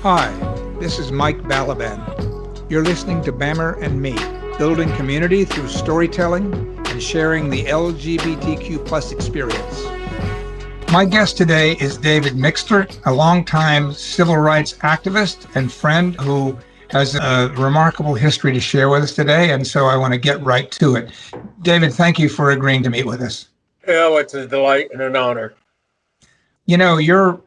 Hi, this is Mike Balaban. You're listening to Bammer and Me, building community through storytelling and sharing the LGBTQ plus experience. My guest today is David Mixner, a longtime civil rights activist and friend who has a remarkable history to share with us today, and so I want to get right to it. David, thank you for agreeing to meet with us. Oh, it's a delight and an honor. You know, your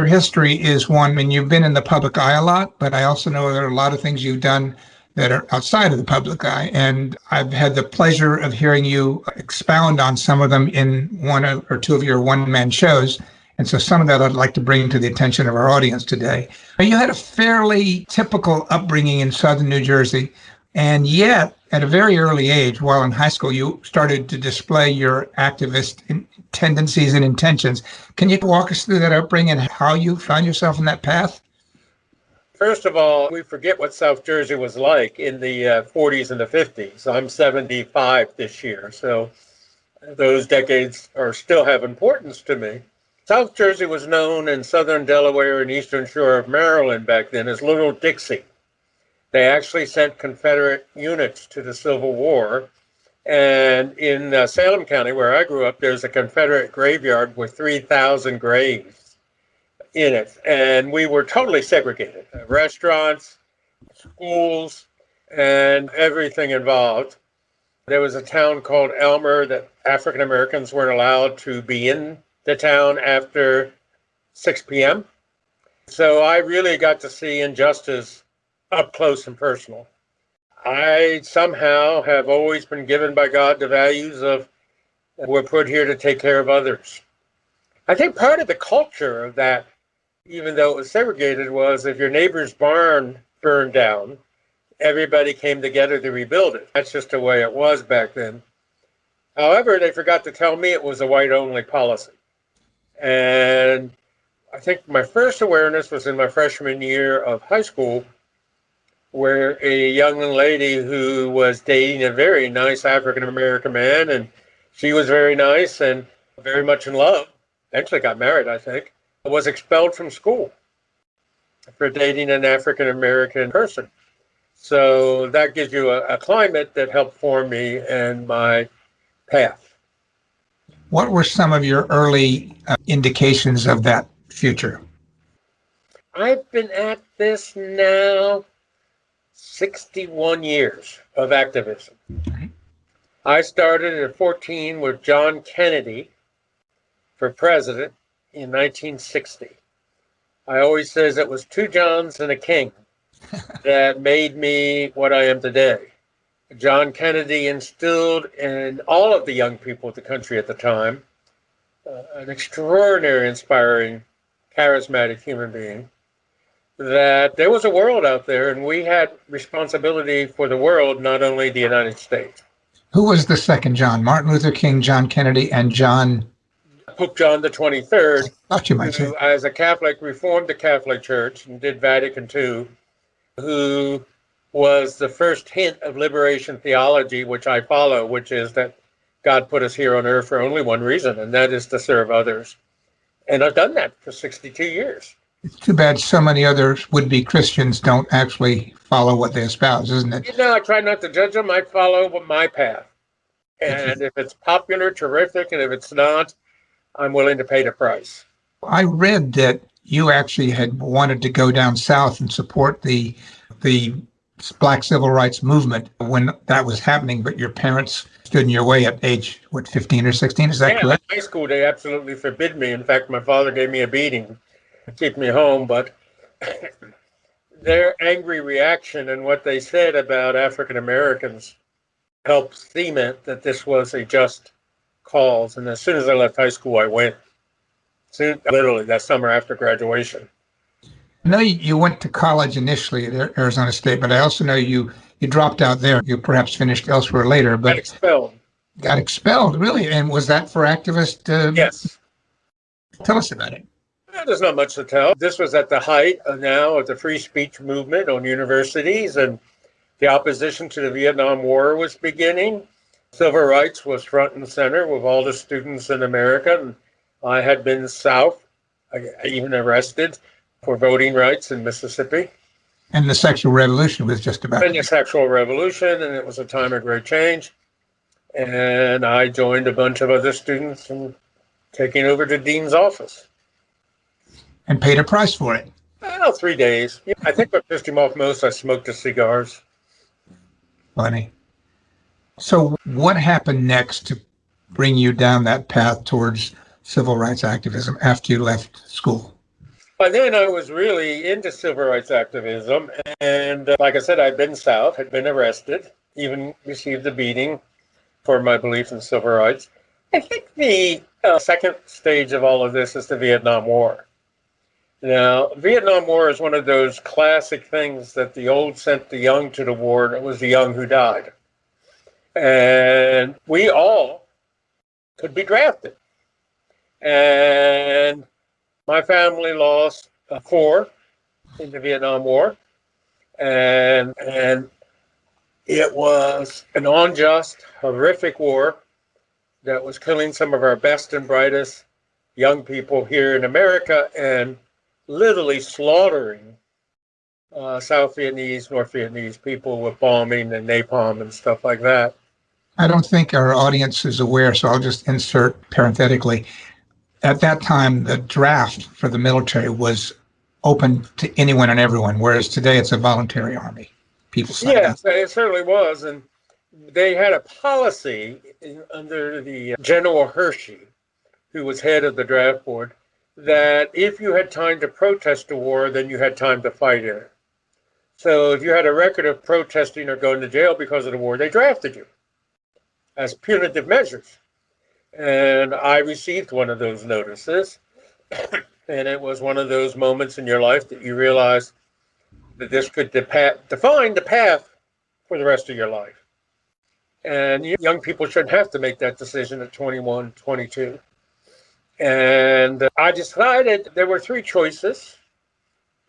history is one, and you've been in the public eye a lot, but I also know there are a lot of things you've done that are outside of the public eye, and I've had the pleasure of hearing you expound on some of them in one or two of your one-man shows. And so some of that I'd like to bring to the attention of our audience today. You had a fairly typical upbringing in southern New Jersey, and yet at a very early age, while in high school, you started to display your activist tendencies and intentions. Can you walk us through that upbringing and how you found yourself in that path? First of all, we forget what South Jersey was like in the 40s and the 50s. I'm 75 this year, so those decades still have importance to me. South Jersey was known in southern Delaware and eastern shore of Maryland back then as Little Dixie. They actually sent Confederate units to the Civil War. And in Salem County, where I grew up, there's a Confederate graveyard with 3,000 graves in it. And we were totally segregated. Restaurants, schools, and everything involved. There was a town called Elmer that African Americans weren't allowed to be in the town after 6 p.m. So I really got to see injustice up close and personal. I somehow have always been given by God the values of we're put here to take care of others. I think part of the culture of that, even though it was segregated, was if your neighbor's barn burned down, everybody came together to rebuild it. That's just the way it was back then. However, they forgot to tell me it was a white-only policy. And I think my first awareness was in my freshman year of high school, where a young lady who was dating a very nice African-American man, and she was very nice and very much in love, eventually got married, I think, was expelled from school for dating an African-American person. So that gives you a climate that helped form me and my path. What were some of your early indications of that future? I've been at this now 61 years of activism. I started at 14 with John Kennedy for president in 1960. I always says it was two Johns and a king that made me what I am today. John Kennedy instilled in all of the young people of the country at the time an extraordinary, inspiring, charismatic human being, that there was a world out there and we had responsibility for the world, not only the United States. Who was the second John? Martin Luther King, John Kennedy, and Pope John the 23rd, thought you might say. who, as a Catholic, reformed the Catholic Church and did Vatican II, who was the first hint of liberation theology, which I follow, which is that God put us here on earth for only one reason, and that is to serve others. And I've done that for 62 years. It's too bad so many other would-be Christians don't actually follow what they espouse, isn't it? You know, I try not to judge them. I follow my path. And if it's popular, terrific. And if it's not, I'm willing to pay the price. I read that you actually had wanted to go down south and support the Black civil rights movement when that was happening, but your parents stood in your way at age, 15 or 16? Is that correct? In high school, they absolutely forbid me. In fact, my father gave me a beating to keep me home, but their angry reaction and what they said about African Americans helped cement that this was a just cause. And as soon as I left high school, I went. Literally that summer after graduation. I know you went to college initially at Arizona State, but I also know you dropped out there. You perhaps finished elsewhere later, but Got expelled. Got expelled, really? And was that for activist? Yes. Tell us about it. There's not much to tell. This was at the height now of the free speech movement on universities, and the opposition to the Vietnam War was beginning. Civil rights was front and center with all the students in America. And I had been south, even arrested, for voting rights in Mississippi. And the sexual revolution was just about And the sexual revolution, and it was a time of great change. And I joined a bunch of other students in taking over the dean's office. and paid a price for it. Well, 3 days. Yeah, I think what pissed him off most, I smoked the cigars. Funny. So what happened next to bring you down that path towards civil rights activism after you left school? By then, I was really into civil rights activism. And like I said, I'd been south, had been arrested, even received a beating for my belief in civil rights. I think the second stage of all of this is the Vietnam War. Now, Vietnam War is one of those classic things that the old sent the young to the war, and it was the young who died. And we all could be drafted. And my family lost 4 in the Vietnam War. And it was an unjust, horrific war that was killing some of our best and brightest young people here in America and literally slaughtering South Vietnamese, North Vietnamese people with bombing and napalm and stuff like that. I don't think our audience is aware, so I'll just insert parenthetically. At that time, the draft for the military was open to anyone and everyone, whereas today it's a voluntary army. People sign up. Yes, it certainly was. And they had a policy under the General Hershey, who was head of the draft board, that if you had time to protest the war, then you had time to fight in it. So if you had a record of protesting or going to jail because of the war, they drafted you as punitive measures. And I received one of those notices. And it was one of those moments in your life that you realize that this could define the path for the rest of your life. And young people shouldn't have to make that decision at 21, 22. And I decided there were 3 choices: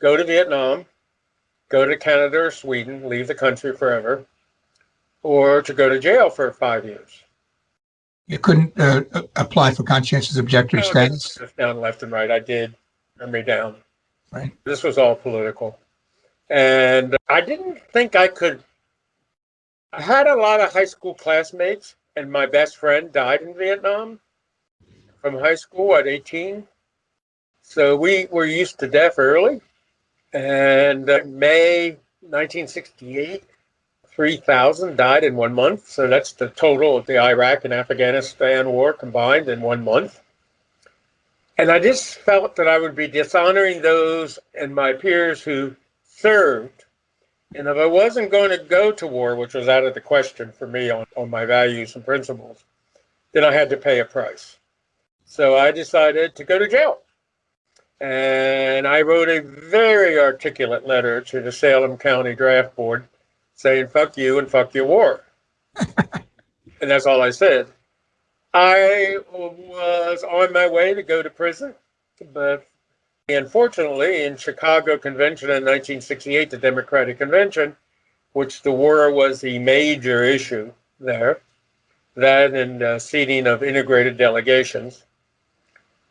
go to Vietnam, go to Canada or Sweden, leave the country forever, or to go to jail for 5 years. You couldn't apply for conscientious objector status? Down left and right. I did. Turn me down. Right. This was all political. And I didn't think I could. I had a lot of high school classmates, and my best friend died in Vietnam from high school at 18. So we were used to death early. And May 1968, 3,000 died in 1 month. So that's the total of the Iraq and Afghanistan war combined in 1 month. And I just felt that I would be dishonoring those and my peers who served. And if I wasn't going to go to war, which was out of the question for me on my values and principles, then I had to pay a price. So I decided to go to jail. And I wrote a very articulate letter to the Salem County Draft Board saying, fuck you and fuck your war. And that's all I said. I was on my way to go to prison, but unfortunately in Chicago Convention in 1968, the Democratic Convention, which the war was the major issue there, that and seating of integrated delegations,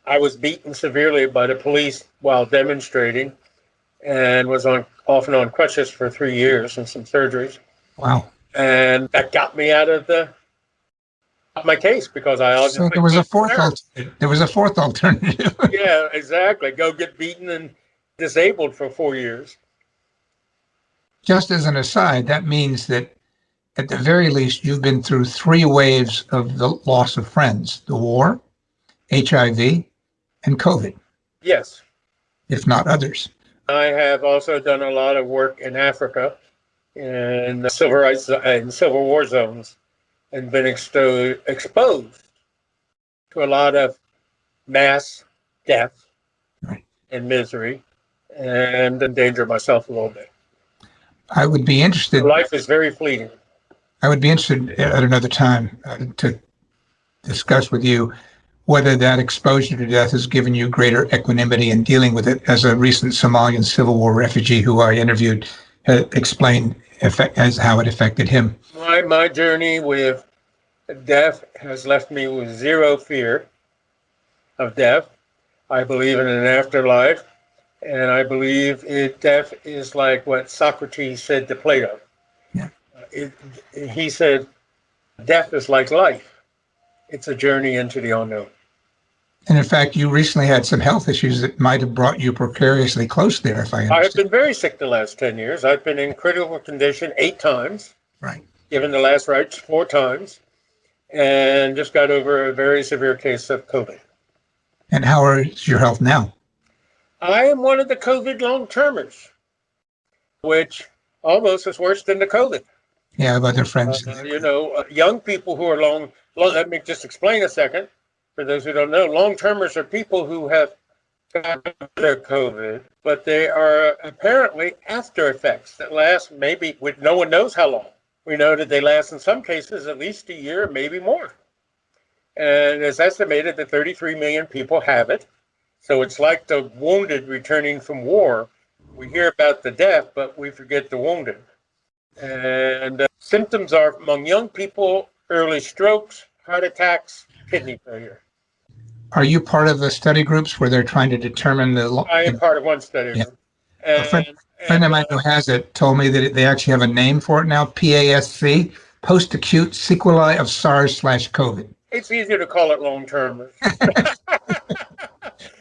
I was beaten severely by the police while demonstrating and was often on crutches for 3 years and some surgeries. Wow. And that got me out of my case because I obviously. So there was a fourth alternative. There was a fourth alternative. Yeah, exactly. Go get beaten and disabled for 4 years. Just as an aside, that means that at the very least, you've been through 3 waves of the loss of friends: the war, HIV, and COVID. Yes. If not others. I have also done a lot of work in Africa in civil rights and civil war zones and been exposed to a lot of mass death and misery and endanger myself a little bit. I would be interested. Life is very fleeting. I would be interested at another time to discuss with you whether that exposure to death has given you greater equanimity in dealing with it. As a recent Somalian Civil War refugee who I interviewed explained as how it affected him. My journey with death has left me with 0 fear of death. I believe in an afterlife, And I believe death is like what Socrates said to Plato. Yeah. It, he said, death is like life. It's a journey into the unknown. And in fact, you recently had some health issues that might have brought you precariously close there, if I I have understand. been very sick the last 10 years. I've been in critical condition 8 times, Right. given the last rites 4 times, and just got over a very severe case of COVID. And how is your health now? I am one of the COVID long-termers, which almost is worse than the COVID. Yeah, I have other friends. Young people who are let me just explain a second. For those who don't know, long-termers are people who have got their COVID, but they are apparently after effects that last maybe, no one knows how long. We know that they last in some cases at least a year, maybe more. And it's estimated that 33 million people have it. So it's like the wounded returning from war. We hear about the death, but we forget the wounded. And symptoms are among young people, early strokes, heart attacks, kidney failure. Are you part of the study groups where they're trying to determine the? I am part of one study Yeah. group. A friend of mine who has it told me that they actually have a name for it now, PASC, post-acute sequelae of SARS/COVID. It's easier to call it long-term.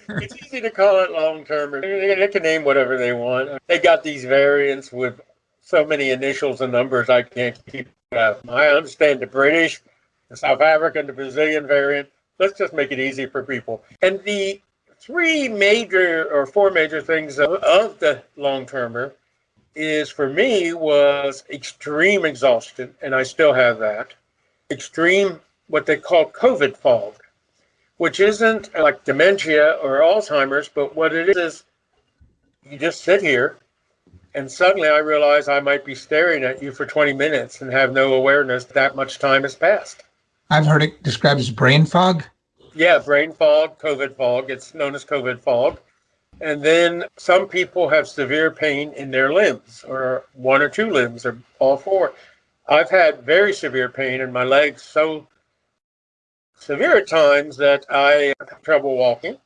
It's easy to call it long-term. They can name whatever they want. They got these variants with so many initials and numbers I can't keep up. I understand the British, the South African, the Brazilian variant. Let's just make it easy for people. And the 4 major things of the long-termer is, for me, was extreme exhaustion, and I still have that. Extreme, what they call COVID fog, which isn't like dementia or Alzheimer's, but what it is you just sit here and suddenly I realize I might be staring at you for 20 minutes and have no awareness that much time has passed. I've heard it described as brain fog. Yeah, brain fog, COVID fog. It's known as COVID fog. And then some people have severe pain in their limbs, or 1 or 2 limbs, or all 4. I've had very severe pain in my legs, so severe at times that I have trouble walking.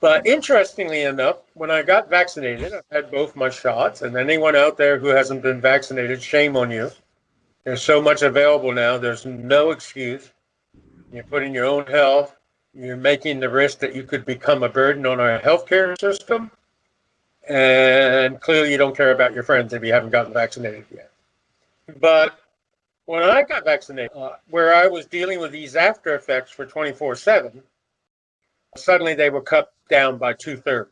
But interestingly enough, when I got vaccinated, I've had both my shots. And anyone out there who hasn't been vaccinated, shame on you. There's so much available now. There's no excuse. You're putting your own health. You're making the risk that you could become a burden on our healthcare system. And clearly you don't care about your friends if you haven't gotten vaccinated yet. But when I got vaccinated, where I was dealing with these after effects for 24/7, suddenly they were cut down by 2/3.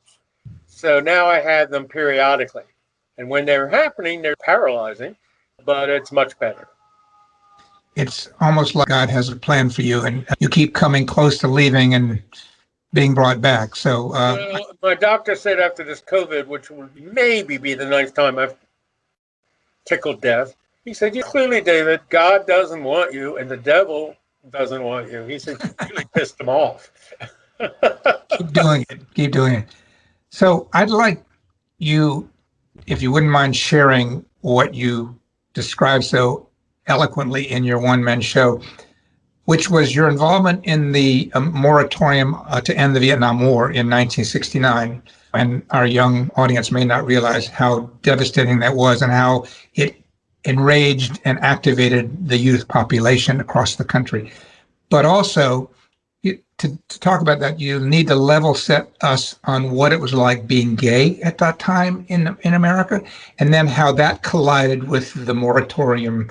So now I had them periodically. And when they're happening, they're paralyzing, but it's much better. It's almost like God has a plan for you, and you keep coming close to leaving and being brought back. So my doctor said after this COVID, which will maybe be the 9th time I've tickled death, he said, "You clearly, David, God doesn't want you, and the devil doesn't want you." He said, "You really pissed him off." keep doing it. Keep doing it. So I'd like you, if you wouldn't mind sharing what you described so eloquently in your one-man show, which was your involvement in the moratorium to end the Vietnam War in 1969. And our young audience may not realize how devastating that was and how it enraged and activated the youth population across the country. But also, to talk about that, you need to level set us on what it was like being gay at that time in America, and then how that collided with the moratorium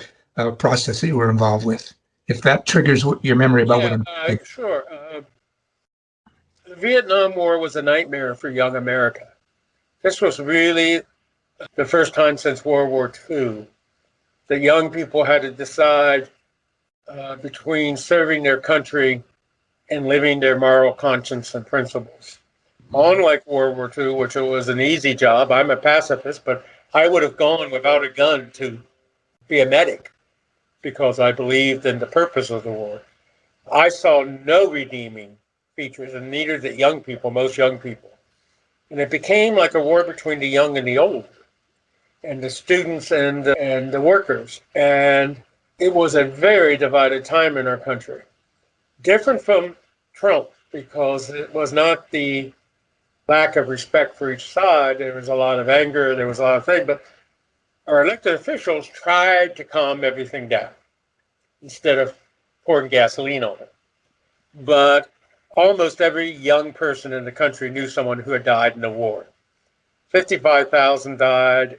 process that you were involved with. If that triggers your memory about what I'm saying. Sure. The Vietnam War was a nightmare for young America. This was really the first time since World War II that young people had to decide between serving their country and living their moral conscience and principles. Unlike World War II, which was an easy job, I'm a pacifist, but I would have gone without a gun to be a medic because I believed in the purpose of the war. I saw no redeeming features, and neither did young people, most young people. And it became like a war between the young and the old, and the students and the workers. And it was a very divided time in our country. Different from Trump, because it was not the lack of respect for each side. There was a lot of anger, there was a lot of things, but our elected officials tried to calm everything down instead of pouring gasoline on it. But almost every young person in the country knew someone who had died in the war. 55,000 died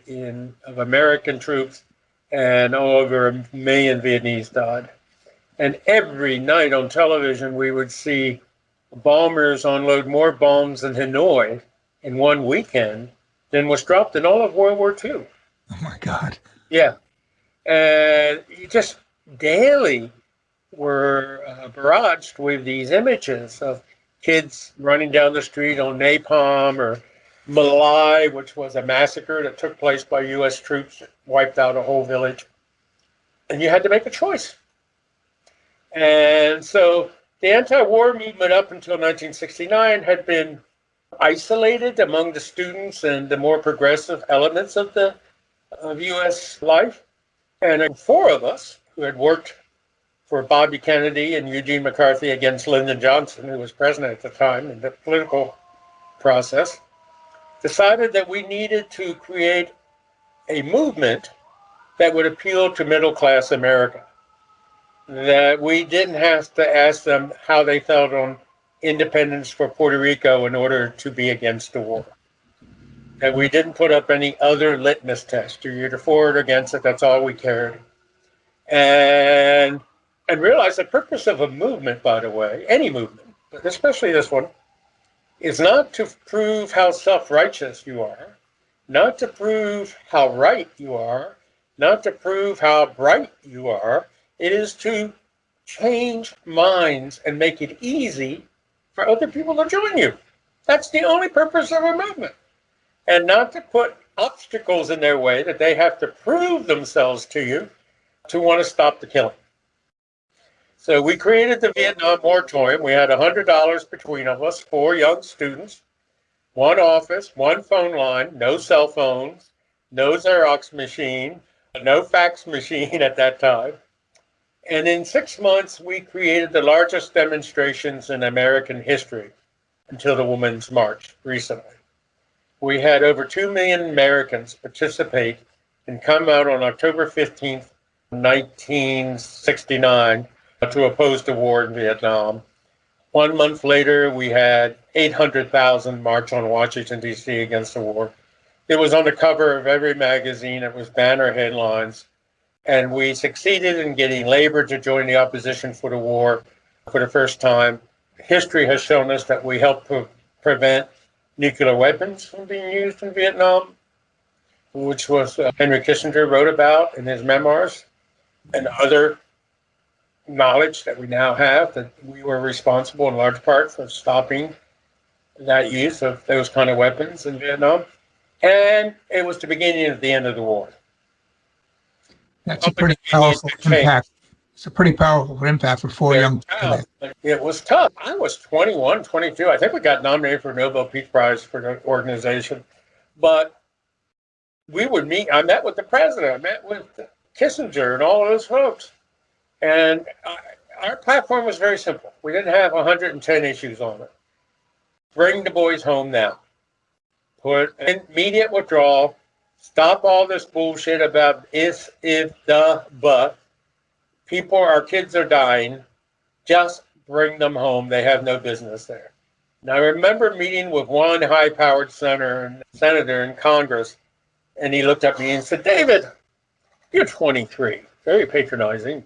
of American troops, and over 1 million Vietnamese died. And every night on television, we would see bombers unload more bombs in Hanoi in one weekend than was dropped in all of World War II. Oh my God. Yeah. And you just daily were barraged with these images of kids running down the street on napalm, or My Lai, which was a massacre that took place by U.S. troops that wiped out a whole village. And you had to make a choice. And so the anti-war movement up until 1969 had been isolated among the students and the more progressive elements of U.S. life. And 4 of us who had worked for Bobby Kennedy and Eugene McCarthy against Lyndon Johnson, who was president at the time in the political process, decided that we needed to create a movement that would appeal to middle-class America, that we didn't have to ask them how they felt on independence for Puerto Rico in order to be against the war, that we didn't put up any other litmus test. You're either for it or against it, that's all we cared. And realize the purpose of a movement, by the way, any movement, but especially this one, is not to prove how self-righteous you are, not to prove how right you are, not to prove how bright you are. It is to change minds and make it easy for other people to join you. That's the only purpose of a movement. And not to put obstacles in their way that they have to prove themselves to you to want to stop the killing. So we created the Vietnam moratorium. We had $100 between of us, 4 young students, 1 office, 1 phone line, no cell phones, no Xerox machine, no fax machine at that time. And in 6 months, we created the largest demonstrations in American history until the Women's March recently. We had over 2 million Americans participate and come out on October 15th, 1969, to oppose the war in Vietnam. 1 month later, we had 800,000 march on Washington, D.C. against the war. It was on the cover of every magazine. It was banner headlines. And we succeeded in getting labor to join the opposition for the war for the first time. History has shown us that we helped prevent nuclear weapons from being used in Vietnam, which was Henry Kissinger wrote about in his memoirs, and other knowledge that we now have that we were responsible in large part for stopping that use of those kind of weapons in Vietnam. And it was the beginning of the end of the war. That's a pretty powerful impact. It's a pretty powerful impact for 4 young people. It was tough. I was 21, 22. I think we got nominated for a Nobel Peace Prize for the organization. But we would meet. I met with the president. I met with Kissinger and all of those folks. And our platform was very simple. We didn't have 110 issues on it. Bring the boys home now. Put immediate withdrawal. Stop all this bullshit about if, the, but. Our kids are dying. Just bring them home. They have no business there. Now, I remember meeting with one high-powered senator in Congress, and he looked at me and said, "David, you're 23." Very patronizing.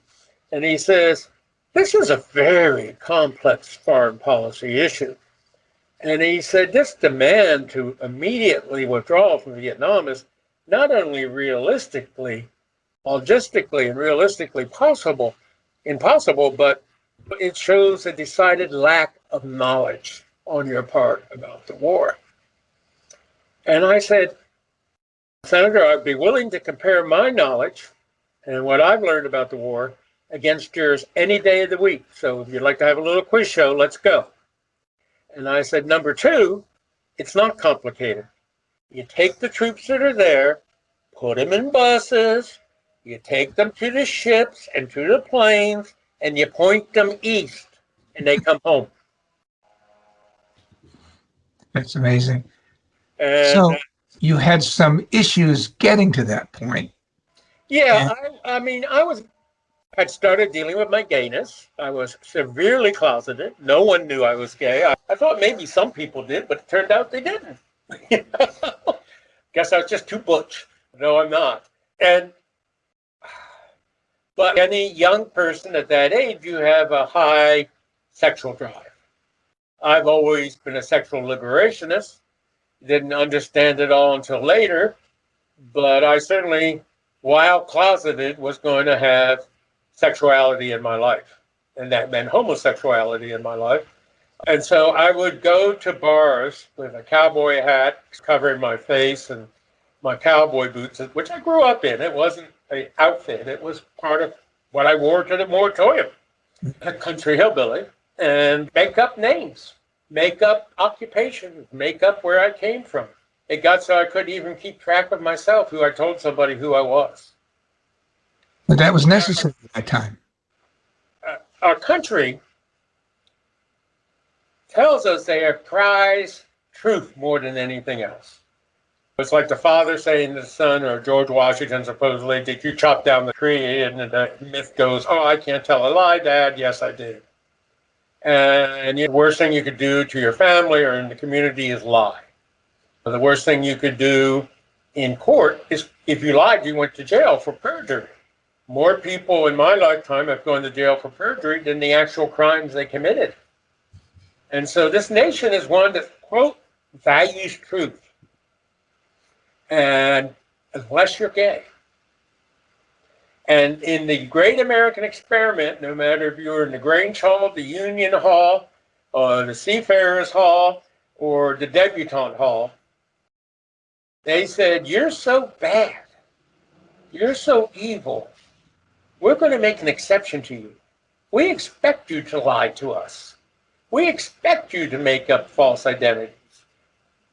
And he says, "This is a very complex foreign policy issue." And he said, "This demand to immediately withdraw from Vietnam is not only logistically and realistically impossible, but it shows a decided lack of knowledge on your part about the war." And I said, "Senator, I'd be willing to compare my knowledge and what I've learned about the war against yours any day of the week. So if you'd like to have a little quiz show, let's go." And I said, "Number 2, it's not complicated. You take the troops that are there, put them in buses, you take them to the ships and to the planes, and you point them east, and they come home." That's amazing. And So you had some issues getting to that point. yeah, And I mean, had started dealing with my gayness. I was severely closeted. No one knew I was gay. I thought maybe some people did, but it turned out they didn't. Guess I was just too butch. No, I'm not. And but any young person at that age, you have a high sexual drive. I've always been a sexual liberationist. Didn't understand it all until later, but I certainly, while closeted, was going to have sexuality in my life. And that meant homosexuality in my life. And so I would go to bars with a cowboy hat covering my face and my cowboy boots, which I grew up in. It wasn't an outfit, it was part of what I wore to the moratorium, a country hillbilly, and make up names, make up occupations, make up where I came from. It got so I couldn't even keep track of myself, who I told somebody who I was. but that was necessary at that time. Our country tells us they prize truth more than anything else. It's like the father saying to the son, or George Washington supposedly, did you chop down the tree? And the myth goes, oh, I can't tell a lie, Dad. Yes, I did. And the worst thing you could do to your family or in the community is lie. The worst thing you could do in court is, if you lied, you went to jail for perjury. More people in my lifetime have gone to jail for perjury than the actual crimes they committed. And so this nation is one that, quote, values truth. And unless you're gay. And in the great American experiment, no matter if you're in the Grange Hall, the Union Hall, or the Seafarers Hall, or the Debutante Hall, they said, you're so bad. You're so evil. We're going to make an exception to you. We expect you to lie to us. We expect you to make up false identities.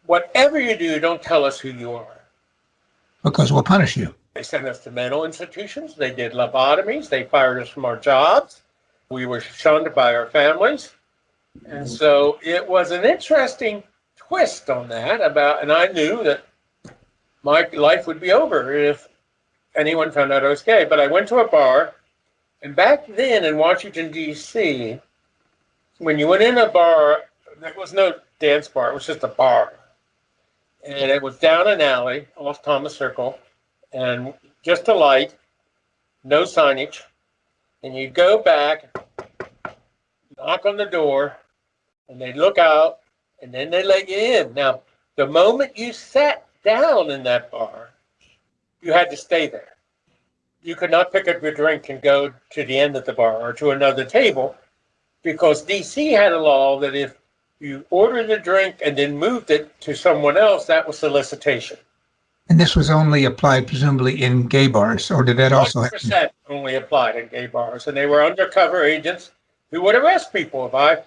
Whatever you do, don't tell us who you are. Because we'll punish you. They sent us to mental institutions. They did lobotomies. They fired us from our jobs. We were shunned by our families. And so it was an interesting twist on that and I knew that my life would be over if anyone found out I was gay. But I went to a bar, and back then in Washington, D.C., when you went in a bar, there was no dance bar. It was just a bar. And it was down an alley off Thomas Circle, and just a light, no signage. And you'd go back, knock on the door, and they'd look out, and then they'd let you in. Now, the moment you sat down in that bar, you had to stay there. You could not pick up your drink and go to the end of the bar or to another table, because DC had a law that if you ordered a drink and then moved it to someone else, that was solicitation. And this was only applied presumably in gay bars, or did that also happen? 100% only applied in gay bars, and they were undercover agents who would arrest people. If I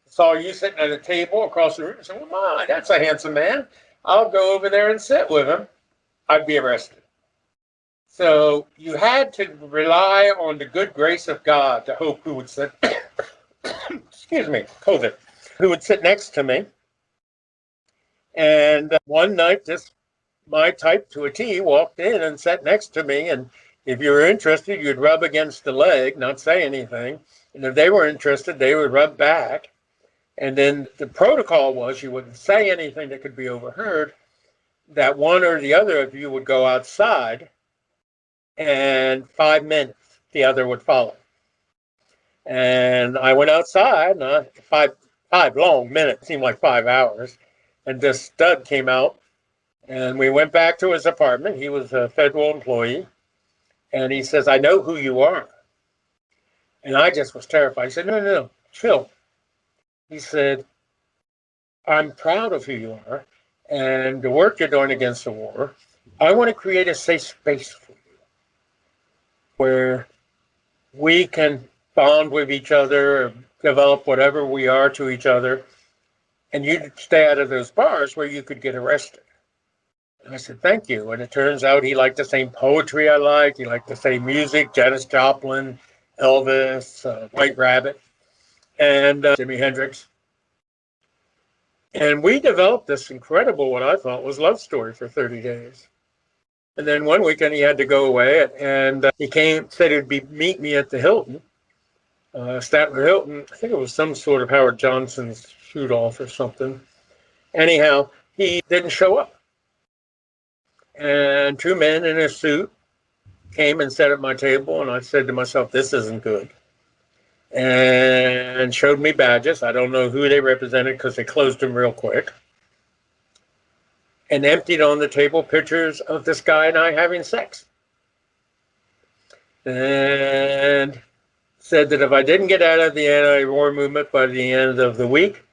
saw you sitting at a table across the room and said, well, my, that's a handsome man, I'll go over there and sit with him, I'd be arrested. So you had to rely on the good grace of God to hope who would sit, excuse me, COVID, who would sit next to me. And one night, this my type to a T walked in and sat next to me. And if you were interested, you'd rub against the leg, not say anything. And if they were interested, they would rub back. And then the protocol was you wouldn't say anything that could be overheard, that one or the other of you would go outside, and 5 minutes, the other would follow. And I went outside, and five long minutes, seemed like 5 hours, and this stud came out, and we went back to his apartment. He was a federal employee, and he says, I know who you are. And I just was terrified. He said, no, chill. He said, I'm proud of who you are and the work you're doing against the war. I want to create a safe space for you where we can bond with each other, or develop whatever we are to each other, and you stay out of those bars where you could get arrested. And I said, thank you. And it turns out he liked the same poetry I liked. He liked the same music, Janis Joplin, Elvis, White Rabbit, and Jimi Hendrix. And we developed this incredible, what I thought was love story for 30 days. And then one weekend he had to go away, and he said he'd meet me at the Hilton, Statler Hilton. I think it was some sort of Howard Johnson's shoot off or something. Anyhow, he didn't show up. And two men in a suit came and sat at my table, and I said to myself, this isn't good. And showed me badges. I don't know who they represented because they closed them real quick. And emptied on the table pictures of this guy and I having sex. And said that if I didn't get out of the anti-war movement by the end of the week,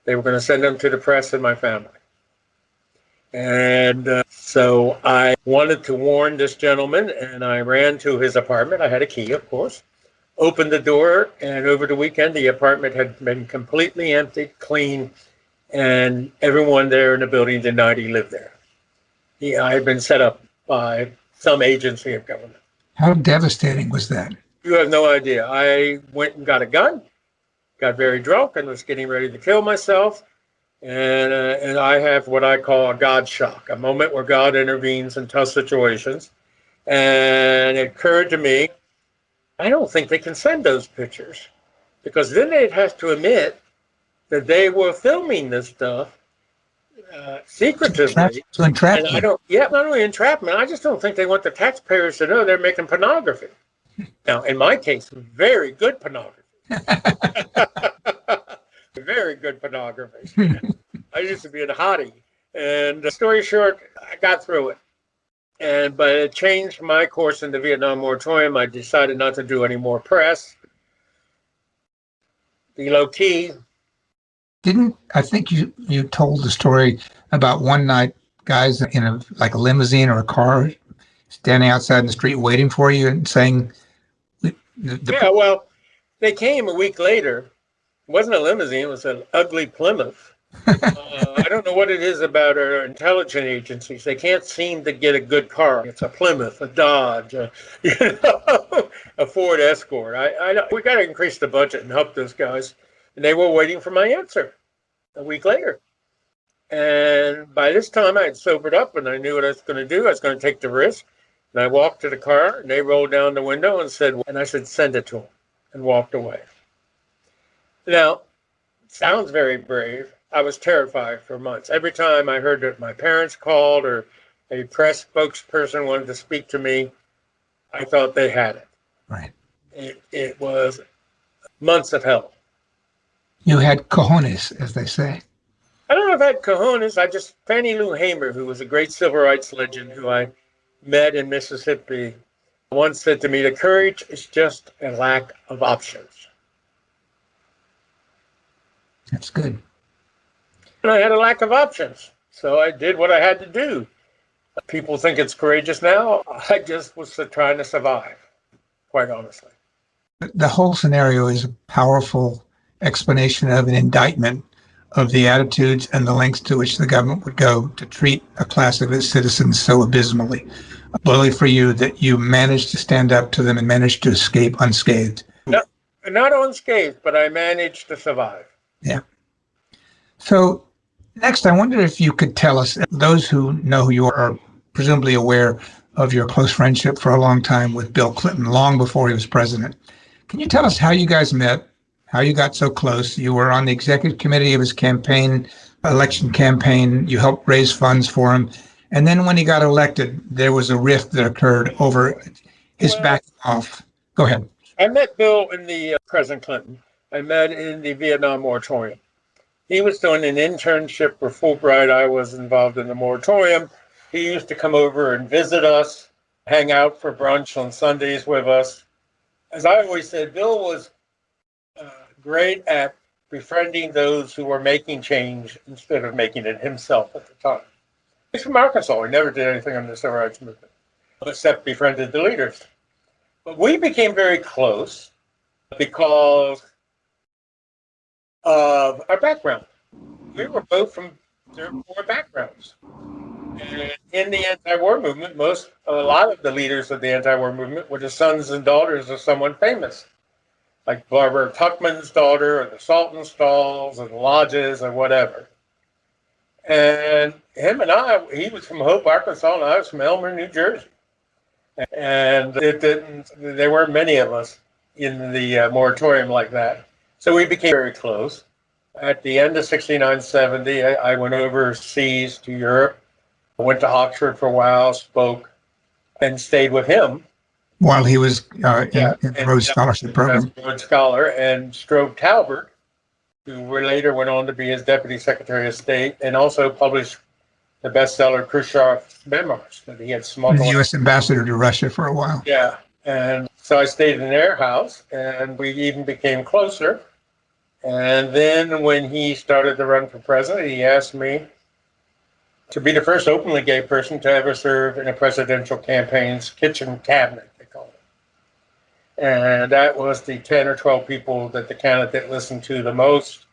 they were going to send them to the press and my family. And so I wanted to warn this gentleman, and I ran to his apartment. I had a key, of course. Opened the door, and over the weekend, the apartment had been completely emptied, clean, and everyone there in the building denied he lived there. I had been set up by some agency of government. How devastating was that? You have no idea. I went and got a gun, got very drunk, and was getting ready to kill myself. And I have what I call a God shock, a moment where God intervenes in tough situations. And it occurred to me, I don't think they can send those pictures, because then they'd have to admit that they were filming this stuff secretively. To entrap and I don't, yeah, not only entrapment, I just don't think they want the taxpayers to know they're making pornography. Now, in my case, very good pornography. Very good pornography. I used to be a hottie. And story short, I got through it. But it changed my course in the Vietnam moratorium. I decided not to do any more press. Be low key. I think you told the story about one night guys in a limousine or a car standing outside in the street waiting for you and saying yeah, well, they came a week later. It wasn't a limousine, it was an ugly Plymouth. I don't know what it is about our intelligence agencies. They can't seem to get a good car. It's a Plymouth, a Dodge, a Ford Escort. We got to increase the budget and help those guys. And they were waiting for my answer a week later. And by this time, I had sobered up and I knew what I was going to do. I was going to take the risk. And I walked to the car and they rolled down the window and I said, send it to them, and walked away. Now, it sounds very brave. I was terrified for months. Every time I heard that my parents called or a press spokesperson wanted to speak to me, I thought they had it. Right. It was months of hell. You had cojones, as they say. I don't know if I had cojones. Fannie Lou Hamer, who was a great civil rights legend who I met in Mississippi, once said to me, the courage is just a lack of options. That's good. And I had a lack of options, so I did what I had to do. People think it's courageous now. I just was trying to survive, quite honestly. The whole scenario is a powerful explanation of an indictment of the attitudes and the lengths to which the government would go to treat a class of its citizens so abysmally. Luckily for you that you managed to stand up to them and managed to escape unscathed. No, not unscathed, but I managed to survive. Yeah. So next, I wonder if you could tell us, those who know who you are presumably aware of your close friendship for a long time with Bill Clinton, long before he was president. Can you tell us how you guys met, how you got so close? You were on the executive committee of his election campaign. You helped raise funds for him. And then when he got elected, there was a rift that occurred over his backing off. Go ahead. I met Bill in the President Clinton. I met in the Vietnam moratorium. He was doing an internship for Fulbright. I was involved in the moratorium. He used to come over and visit us, hang out for brunch on Sundays with us. As I always said, Bill was great at befriending those who were making change instead of making it himself at the time. He's from Arkansas. He never did anything on the civil rights movement, except befriended the leaders. But we became very close because of our background. We were both from poor backgrounds. And in the anti-war movement, a lot of the leaders of the anti-war movement were the sons and daughters of someone famous, like Barbara Tuchman's daughter, or the Saltonstalls, or the Lodges, or whatever. And him and I, he was from Hope, Arkansas, and I was from Elmer, New Jersey. And there weren't many of us in the moratorium like that. So we became very close. At the end of 69, 70, I went overseas to Europe. I went to Oxford for a while, spoke, and stayed with him. While he was in the Rhodes Scholarship Program. Rhodes Scholar, and Strobe Talbert, who later went on to be his Deputy Secretary of State, and also published the bestseller Khrushchev's Memoirs that he had smuggled. The U.S. ambassador to Russia for a while. Yeah, and so I stayed in their house, and we even became closer. And then when he started to run for president, he asked me to be the first openly gay person to ever serve in a presidential campaign's kitchen cabinet, they call it. And that was the 10 or 12 people that the candidate listened to the most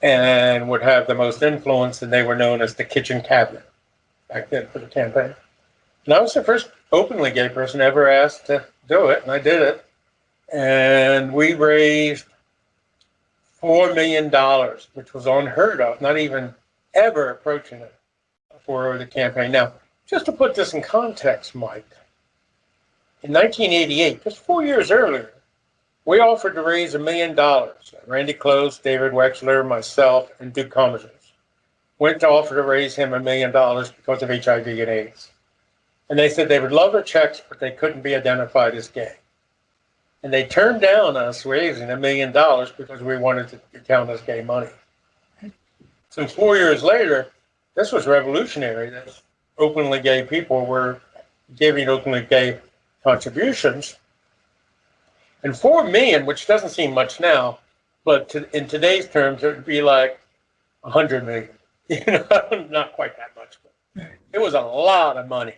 and would have the most influence, and they were known as the kitchen cabinet back then for the campaign. And I was the first openly gay person ever asked to do it, and I did it. And we raised $4 million, which was unheard of, not even ever approaching it for the campaign. Now, just to put this in context, Mike, in 1988, just 4 years earlier, we offered to raise $1 million. Randy Close, David Wexler, myself, and Duke Comagers went to offer to raise him $1 million because of HIV and AIDS. And they said they would love their checks, but they couldn't be identified as gay. And they turned down us raising $1 million because we wanted to count as gay money. So 4 years later, this was revolutionary. That openly gay people were giving openly gay contributions. And $4 million, which doesn't seem much now, but in today's terms, it would be like $100 million. Not quite that much, but it was a lot of money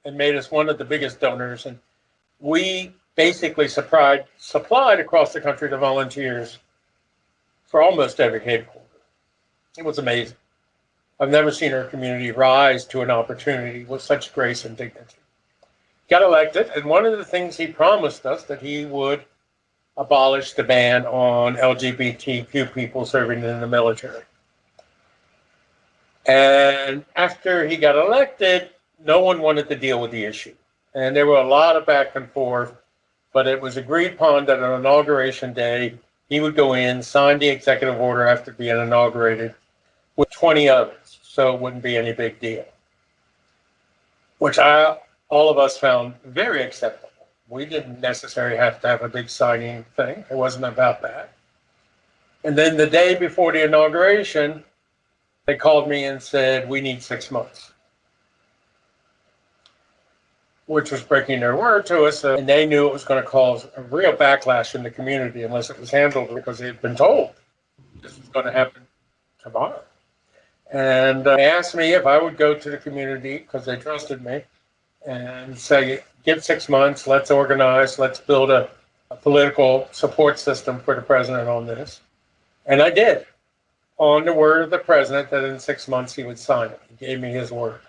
and made us one of the biggest donors. And we basically supplied across the country to volunteers for almost every headquarters. It was amazing. I've never seen our community rise to an opportunity with such grace and dignity. Got elected, and one of the things he promised us that he would abolish the ban on LGBTQ people serving in the military. And after he got elected, no one wanted to deal with the issue. And there were a lot of back and forth, but it was agreed upon that on Inauguration Day, he would go in, sign the executive order after being inaugurated with 20 others, so it wouldn't be any big deal, which all of us found very acceptable. We didn't necessarily have to have a big signing thing. It wasn't about that. And then the day before the inauguration, they called me and said, we need 6 months, which was breaking their word to us. And they knew it was going to cause a real backlash in the community unless it was handled, because they had been told this was going to happen tomorrow. And they asked me if I would go to the community, because they trusted me, and say, give 6 months, let's organize, let's build a political support system for the president on this. And I did, on the word of the president that in 6 months he would sign it. He gave me his word.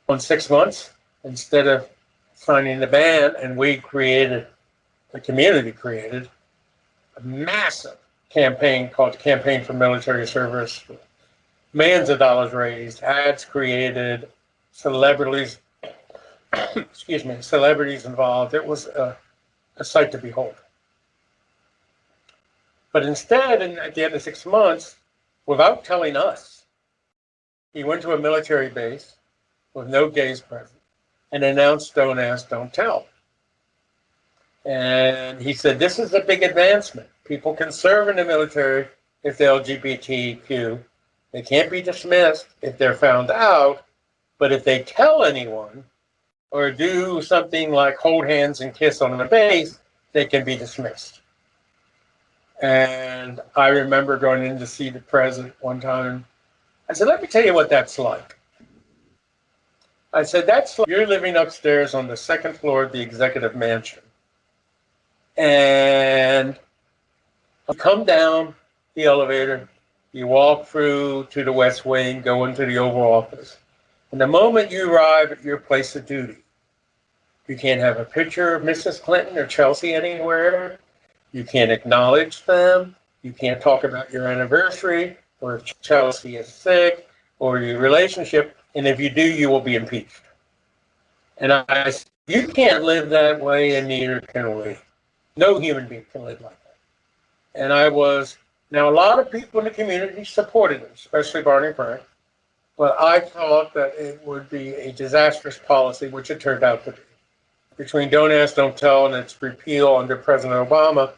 On 6 months, instead of signing the ban, and the community created a massive campaign called the Campaign for Military Service. Millions of dollars raised, ads created, celebrities involved. It was a sight to behold. But instead, at the end of 6 months, without telling us, he went to a military base with no gays present and announced "Don't ask, don't tell." And he said, this is a big advancement. People can serve in the military if they're LGBTQ. They can't be dismissed if they're found out, but if they tell anyone or do something like hold hands and kiss on the base, they can be dismissed. And I remember going in to see the president one time. I said, let me tell you what that's like. I said, that's like you're living upstairs on the second floor of the executive mansion. And you come down the elevator, you walk through to the West Wing, go into the Oval Office. And the moment you arrive at your place of duty, you can't have a picture of Mrs. Clinton or Chelsea anywhere. You can't acknowledge them. You can't talk about your anniversary. or if Chelsea is sick, or your relationship, and if you do, you will be impeached. And I said, you can't live that way, and neither can we. No human being can live like that. And now a lot of people in the community supported it, especially Barney Frank, but I thought that it would be a disastrous policy, which it turned out to be. Between Don't Ask, Don't Tell and its repeal under President Obama,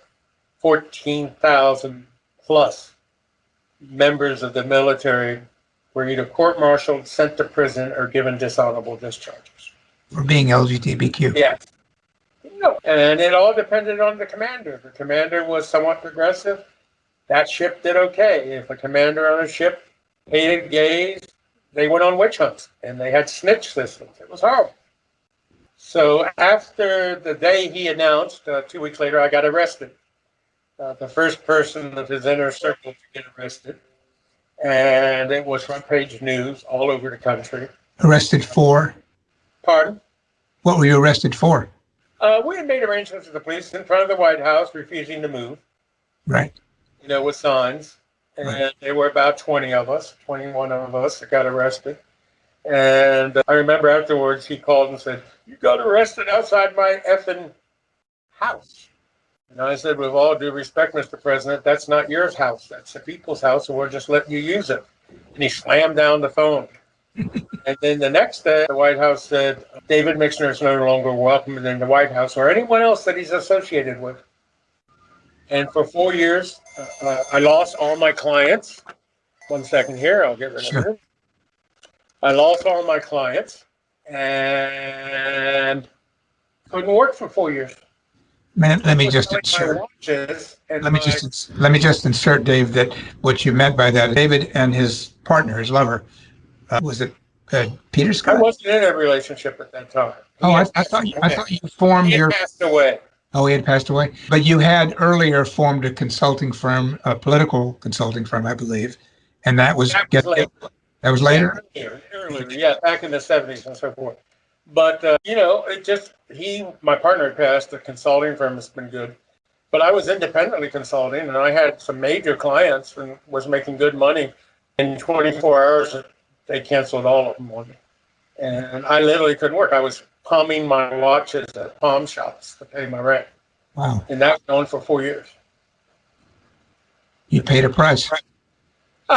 14,000 plus members of the military were either court-martialed, sent to prison, or given dishonorable discharges. For being LGBTQ. Yes. And it all depended on the commander. If the commander was somewhat progressive, that ship did okay. If a commander on a ship hated gays, they went on witch hunts, and they had snitch systems. It was horrible. So after the day he announced, 2 weeks later, I got arrested. The first person of his inner circle to get arrested. And it was front page news all over the country. Arrested for? Pardon? What were you arrested for? We had made arrangements with the police in front of the White House, refusing to move. Right. With signs. And right. There were about 20 of us, 21 of us that got arrested. And I remember afterwards he called and said, "You got arrested outside my effing house." And I said, "With all due respect, Mr. President, that's not your house. That's the people's house, and we're just letting you use it." And he slammed down the phone. And then the next day, the White House said, "David Mixner is no longer welcome in the White House or anyone else that he's associated with." And for 4 years, I lost all my clients. 1 second here, I'll get rid of it. I lost all my clients and couldn't work for 4 years. Man, let me just insert. Let me just insert, Dave, that what you meant by that, David and his partner, his lover, was it Peter Scott? I wasn't in a relationship at that time. I thought you formed your. He passed away. Oh, he had passed away. But you had earlier formed a consulting firm, a political consulting firm, I believe, and that was later. That was later. Earlier, yeah, back in the 70s and so forth. But it just my partner had passed. The consulting firm has been good, but I was independently consulting, and I had some major clients and was making good money. In 24 hours, they canceled all of them on me, and I literally couldn't work. I was palming my watches at pawn shops to pay my rent. Wow! And that went on for 4 years. You paid a price.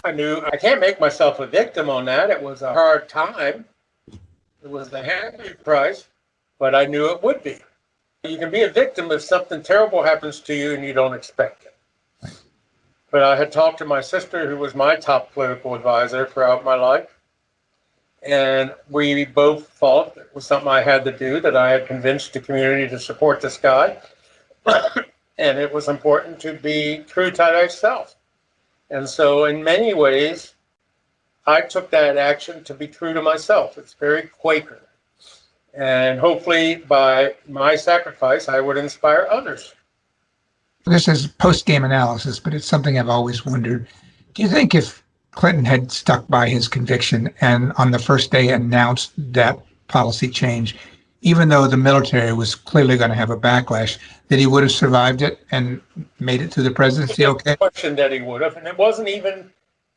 I knew I can't make myself a victim on that. It was a hard time. It was the happy price, but I knew it would be. You can be a victim if something terrible happens to you and you don't expect it. But I had talked to my sister, who was my top political advisor throughout my life, and we both thought it was something I had to do, that I had convinced the community to support this guy, and it was important to be true to thyself. And so in many ways, I took that action to be true to myself. It's very Quaker. And hopefully by my sacrifice, I would inspire others. This is post-game analysis, but it's something I've always wondered. Do you think if Clinton had stuck by his conviction and on the first day announced that policy change, even though the military was clearly going to have a backlash, that he would have survived it and made it to the presidency okay? Question that he would have, and it wasn't even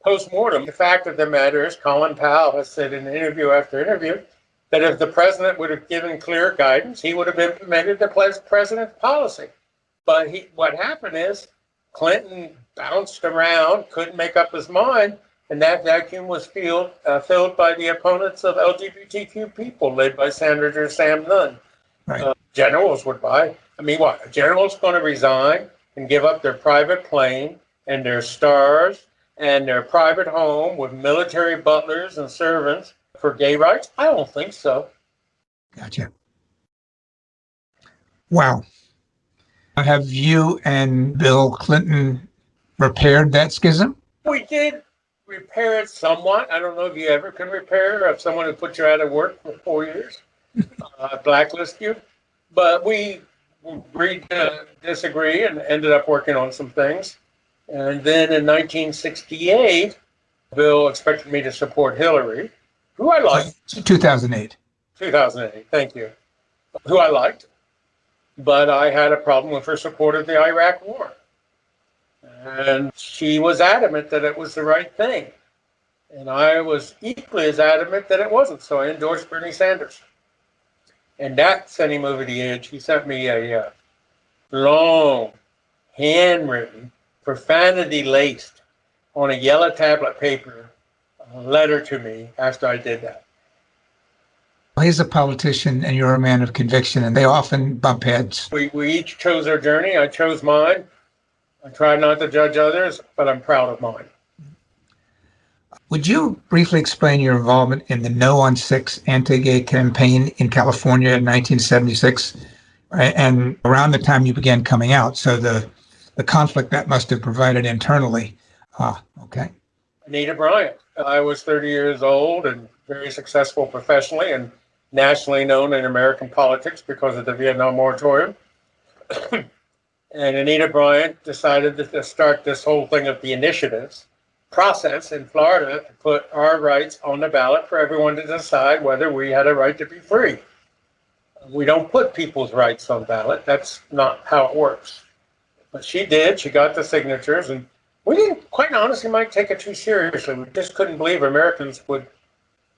post-mortem. The fact of the matter is, Colin Powell has said in interview after interview that if the president would have given clear guidance, he would have implemented the president's policy. But what happened is Clinton bounced around, couldn't make up his mind, and that vacuum was filled by the opponents of LGBTQ people, led by Senator Sam Nunn. Right. Generals would buy. I mean, what? A general's going to resign and give up their private plane and their stars and their private home with military butlers and servants for gay rights? I don't think so. Gotcha. Wow. Have you and Bill Clinton repaired that schism? We did repair it somewhat. I don't know if you ever can repair if someone who put you out of work for 4 years, blacklist you. But we agreed to disagree and ended up working on some things. And then in 1968, Bill expected me to support Hillary, who I liked. 2008. 2008, thank you. Who I liked. But I had a problem with her support of the Iraq war. And she was adamant that it was the right thing. And I was equally as adamant that it wasn't. So I endorsed Bernie Sanders. And that sent him over the edge. He sent me a long, handwritten, profanity-laced, on a yellow tablet paper, letter to me after I did that. He's a politician and you're a man of conviction, and they often bump heads. We each chose our journey. I chose mine. I try not to judge others, but I'm proud of mine. Would you briefly explain your involvement in the No on 6 anti-gay campaign in California in 1976, right? And around the time you began coming out? So the conflict that must have provided internally. Okay. Anita Bryant. I was 30 years old and very successful professionally and nationally known in American politics because of the Vietnam moratorium. And Anita Bryant decided to start this whole thing of the initiatives process in Florida to put our rights on the ballot for everyone to decide whether we had a right to be free. We don't put people's rights on ballot. That's not how it works. But she did. She got the signatures, and we didn't, quite honestly, Mike, take it too seriously. We just couldn't believe Americans would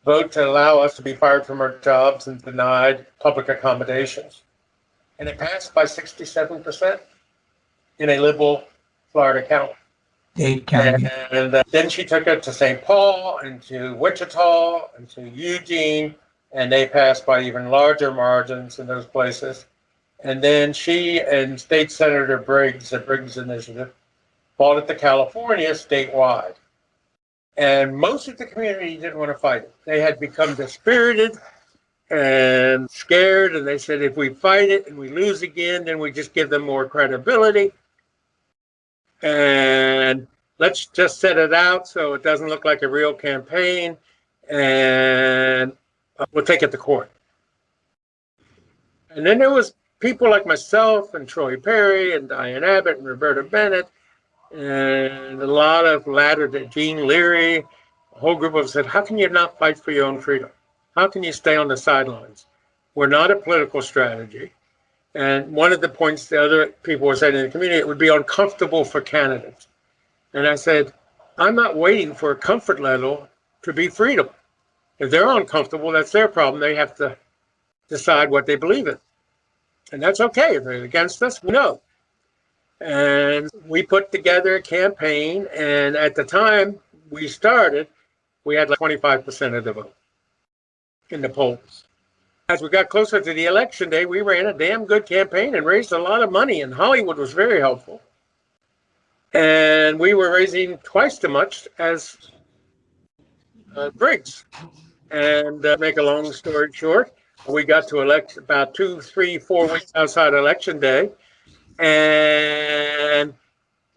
vote to allow us to be fired from our jobs and denied public accommodations. And it passed by 67% in a liberal Florida county. Dade County. And then she took it to St. Paul and to Wichita and to Eugene, and they passed by even larger margins in those places. And then she and State Senator Briggs, the Briggs Initiative, brought it to California statewide. And most of the community didn't want to fight it. They had become dispirited and scared, and they said, if we fight it and we lose again, then we just give them more credibility. And let's just set it out so it doesn't look like a real campaign, and we'll take it to court. And then there was people like myself and Troy Perry and Diane Abbott and Roberta Bennett and a lot of latter to Gene Leary, a whole group of us said, how can you not fight for your own freedom? How can you stay on the sidelines? We're not a political strategy. And one of the points the other people were saying in the community, it would be uncomfortable for candidates. And I said, I'm not waiting for a comfort level to be freedom. If they're uncomfortable, that's their problem. They have to decide what they believe in. And that's okay. If they're against us, no. And we put together a campaign. And at the time we started, we had like 25% of the vote in the polls. As we got closer to the election day, we ran a damn good campaign and raised a lot of money, and Hollywood was very helpful. And we were raising twice as much as Briggs. And make a long story short, we got to elect about 2, 3, 4 weeks outside election day, and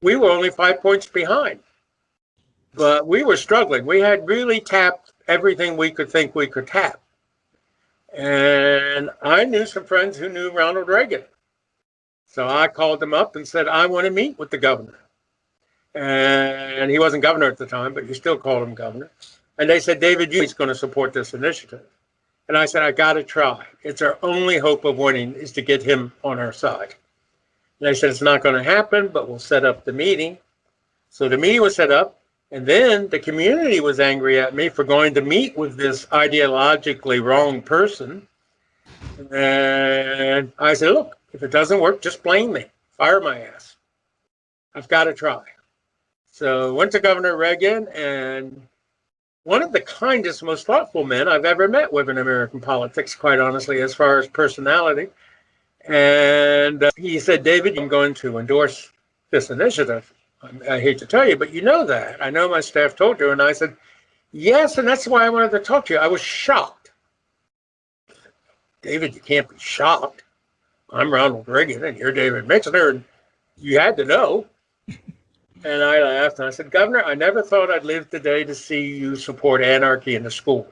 we were only 5 points behind. But we were struggling. We had really tapped everything we could think we could tap. And I knew some friends who knew Ronald Reagan. So I called them up and said, I want to meet with the governor. And he wasn't governor at the time, but you still called him governor. And they said, David, he's going to support this initiative. And I said, I got to try. It's our only hope of winning is to get him on our side. And they said, it's not going to happen, but we'll set up the meeting. So the meeting was set up. And then the community was angry at me for going to meet with this ideologically wrong person. And I said, look, if it doesn't work, just blame me. Fire my ass. I've got to try. So went to Governor Reagan, and one of the kindest, most thoughtful men I've ever met with in American politics, quite honestly, as far as personality. And he said, David, I'm going to endorse this initiative. I hate to tell you, but you know that. I know my staff told you. And I said, yes, and that's why I wanted to talk to you. I was shocked. David, you can't be shocked. I'm Ronald Reagan, and you're David Mixner, and you had to know. And I laughed, and I said, Governor, I never thought I'd live today to see you support anarchy in the schools.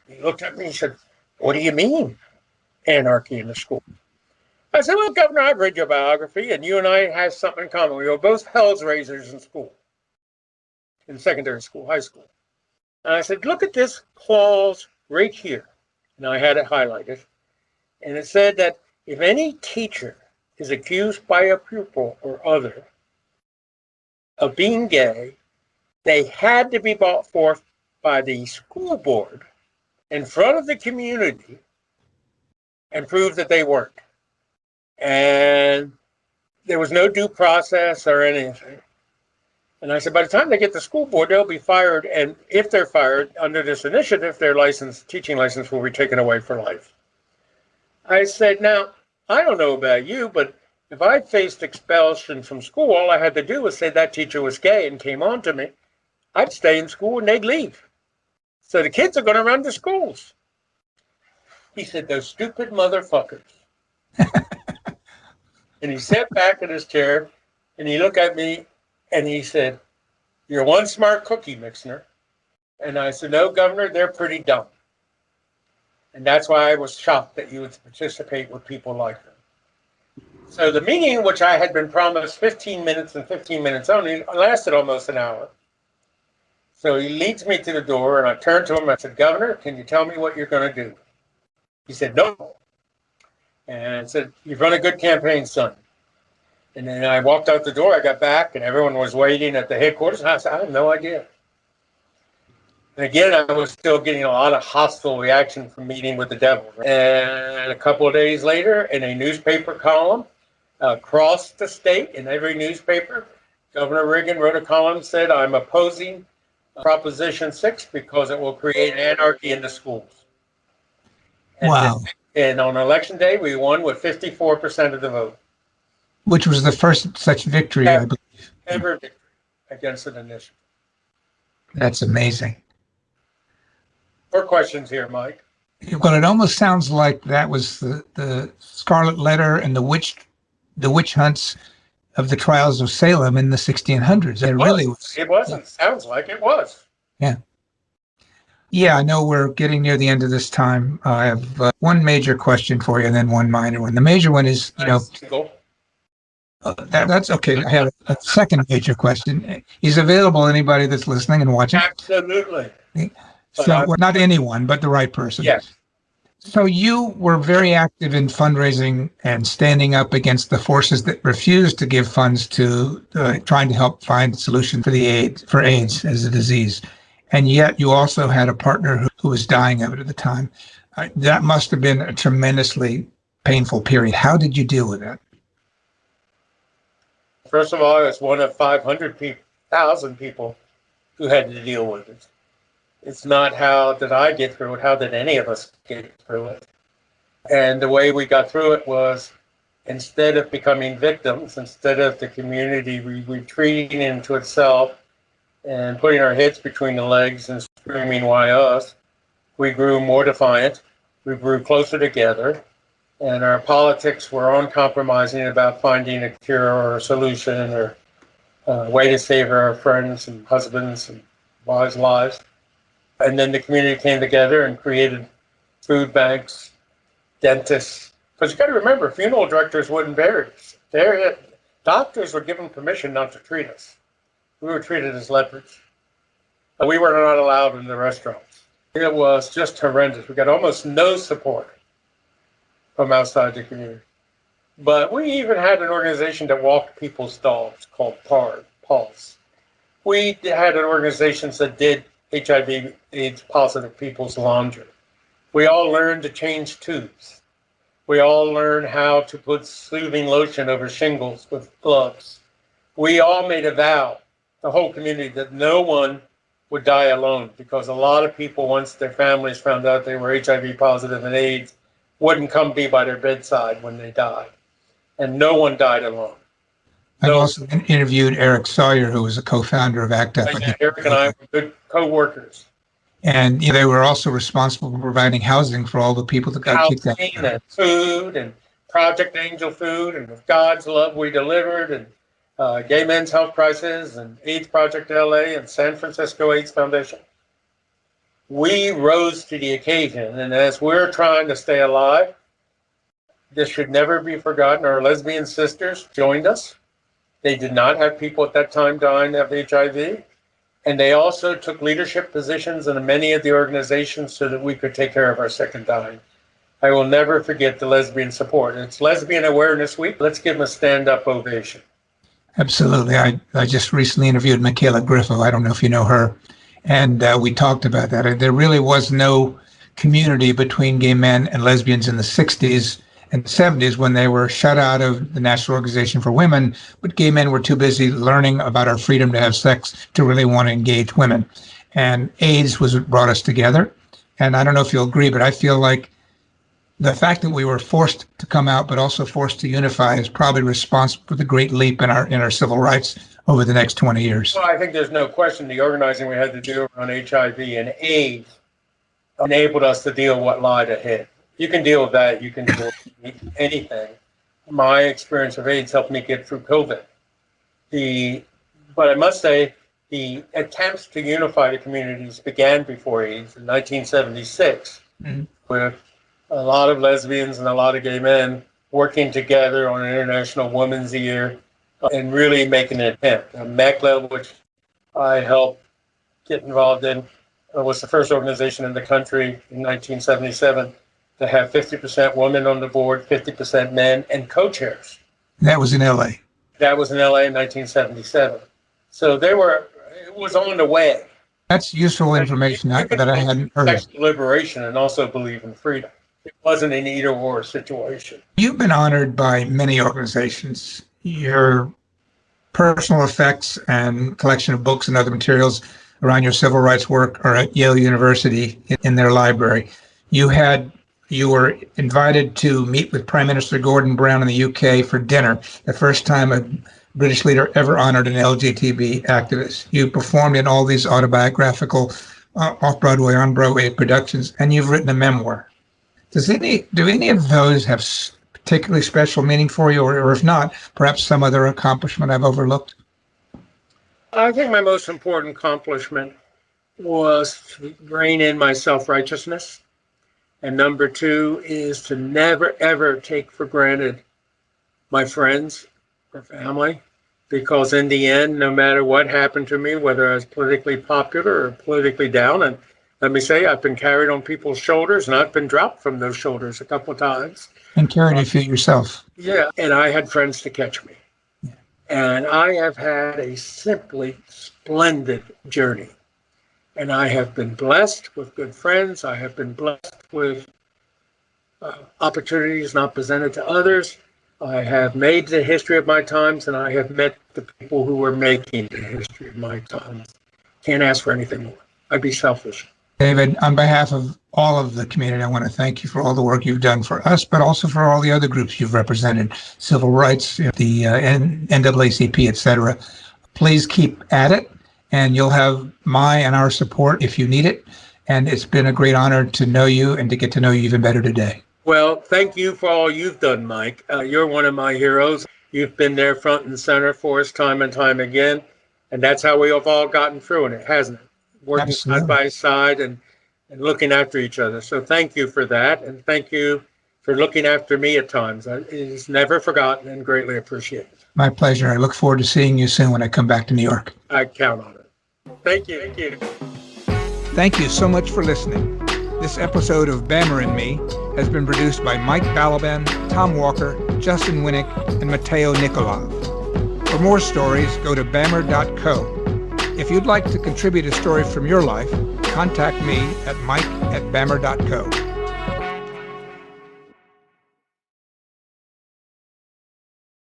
He looked at me and said, what do you mean, anarchy in the schools? I said, well, Governor, I've read your biography, and you and I have something in common. We were both hell's raisers in school, in secondary school, high school. And I said, look at this clause right here. And I had it highlighted. And it said that if any teacher is accused by a pupil or other of being gay, they had to be brought forth by the school board in front of the community and prove that they weren't. And there was no due process or anything. And I said, by the time they get to school board, they'll be fired. And if they're fired under this initiative, their teaching license will be taken away for life. I said, now, I don't know about you, but if I faced expulsion from school, all I had to do was say that teacher was gay and came on to me. I'd stay in school and they'd leave. So the kids are going to run the schools. He said, those stupid motherfuckers. And he sat back in his chair and he looked at me and he said, you're one smart cookie, Mixner. And I said, no, Governor, they're pretty dumb. And that's why I was shocked that you would participate with people like them. So the meeting, which I had been promised 15 minutes and 15 minutes only, lasted almost an hour. So he leads me to the door, and I turned to him. I said, Governor, can you tell me what you're going to do? He said, no. And I said, you've run a good campaign, son. And then I walked out the door. I got back, and everyone was waiting at the headquarters. And I said, I have no idea. And again, I was still getting a lot of hostile reaction from meeting with the devil. And a couple of days later, in a newspaper column across the state, in every newspaper, Governor Reagan wrote a column that said, I'm opposing Proposition 6 because it will create anarchy in the schools. And Wow. And on election day, we won with 54% of the vote. Which was the first such victory, I believe. Ever victory against an initiative. That's amazing. More questions here, Mike? Well, it almost sounds like that was the Scarlet Letter and the witch hunts of the trials of Salem in the 1600s. It really was. It wasn't. Sounds like it was. Yeah. Yeah, I know we're getting near the end of this time. I have one major question for you and then one minor one. The major one is, that's okay. I have a second major question. Is available anybody that's listening and watching? Absolutely. So, well, not anyone, but the right person. Yes. So you were very active in fundraising and standing up against the forces that refused to give funds to trying to help find a solution for AIDS as a disease. And yet you also had a partner who was dying of it at the time. That must have been a tremendously painful period. How did you deal with that? First of all, I was one of 500,000 people who had to deal with it. It's not how did I get through it, how did any of us get through it? And the way we got through it was, instead of becoming victims, instead of the community retreating into itself and putting our heads between the legs and screaming, why us? We grew more defiant, we grew closer together, and our politics were uncompromising about finding a cure or a solution or a way to save our friends and husbands and wives' lives. And then the community came together and created food banks, dentists. Because you got to remember, funeral directors wouldn't bury us. Doctors were given permission not to treat us. We were treated as lepers. We were not allowed in the restaurants. It was just horrendous. We got almost no support from outside the community. But we even had an organization that walked people's dogs called PAWS. We had an organization that did HIV AIDS positive people's laundry. We all learned to change tubes. We all learned how to put soothing lotion over shingles with gloves. We all made a vow, the whole community, that no one would die alone, because a lot of people, once their families found out they were HIV positive and AIDS, wouldn't come be by their bedside when they died. And no one died alone. I've also interviewed Eric Sawyer, who was a co-founder of ACT UP. Eric and I were good co-workers. And they were also responsible for providing housing for all the people that got kicked out. Housing and food and Project Angel Food and With God's Love We Delivered and Gay Men's Health Crisis and AIDS Project LA and San Francisco AIDS Foundation. We rose to the occasion, and as we're trying to stay alive, this should never be forgotten. Our lesbian sisters joined us. They did not have people at that time dying of HIV. And they also took leadership positions in many of the organizations so that we could take care of our sick and dying. I will never forget the lesbian support. It's Lesbian Awareness Week. Let's give them a stand-up ovation. Absolutely. I just recently interviewed Michaela Griffo. I don't know if you know her. And we talked about that. There really was no community between gay men and lesbians in the 60s and 70s when they were shut out of the National Organization for Women, but gay men were too busy learning about our freedom to have sex to really want to engage women. And AIDS was what brought us together. And I don't know if you'll agree, but I feel like the fact that we were forced to come out, but also forced to unify, is probably responsible for the great leap in our civil rights over the next 20 years. Well, I think there's no question the organizing we had to do around HIV and AIDS enabled us to deal with what lied ahead. You can deal with that. You can deal with anything. My experience of AIDS helped me get through COVID. But I must say, the attempts to unify the communities began before AIDS in 1976, with a lot of lesbians and a lot of gay men working together on an International Women's Year and really making an attempt. MECLA, which I helped get involved in, was the first organization in the country in 1977 to have 50% women on the board, 50% men, and co-chairs. That was in LA. That was in LA in 1977. So it was on the way. That's useful information that I hadn't heard. Sex liberation and also believe in freedom. It wasn't an either or situation. You've been honored by many organizations. Your personal effects and collection of books and other materials around your civil rights work are at Yale University in their library. You were invited to meet with Prime Minister Gordon Brown in the UK for dinner, the first time a British leader ever honored an LGBT activist. You performed in all these autobiographical off-Broadway, on-Broadway productions, and you've written a memoir. Do any of those have particularly special meaning for you, or if not, perhaps some other accomplishment I've overlooked? I think my most important accomplishment was to rein in my self-righteousness. And number two is to never, ever take for granted my friends or family, because in the end, no matter what happened to me, whether I was politically popular or politically down, and let me say, I've been carried on people's shoulders, and I've been dropped from those shoulders a couple of times. And carried a few yourself. Yeah, and I had friends to catch me. Yeah. And I have had a simply splendid journey. And I have been blessed with good friends. I have been blessed with opportunities not presented to others. I have made the history of my times, and I have met the people who were making the history of my times. Can't ask for anything more. I'd be selfish. David, on behalf of all of the community, I want to thank you for all the work you've done for us, but also for all the other groups you've represented, civil rights, the NAACP, et cetera. Please keep at it, and you'll have my and our support if you need it. And it's been a great honor to know you and to get to know you even better today. Well, thank you for all you've done, Mike. You're one of my heroes. You've been there front and center for us time and time again. And that's how we have all gotten through it, hasn't it? Working Absolutely. Side by side and looking after each other. So thank you for that. And thank you for looking after me at times. It is never forgotten and greatly appreciated. My pleasure. I look forward to seeing you soon when I come back to New York. I count on it. Thank you. Thank you. Thank you so much for listening. This episode of Bammer and Me has been produced by Mike Balaban, Tom Walker, Justin Winnick, and Matteo Nikolov. For more stories, go to bammer.co. If you'd like to contribute a story from your life, contact me at mike@bammer.co.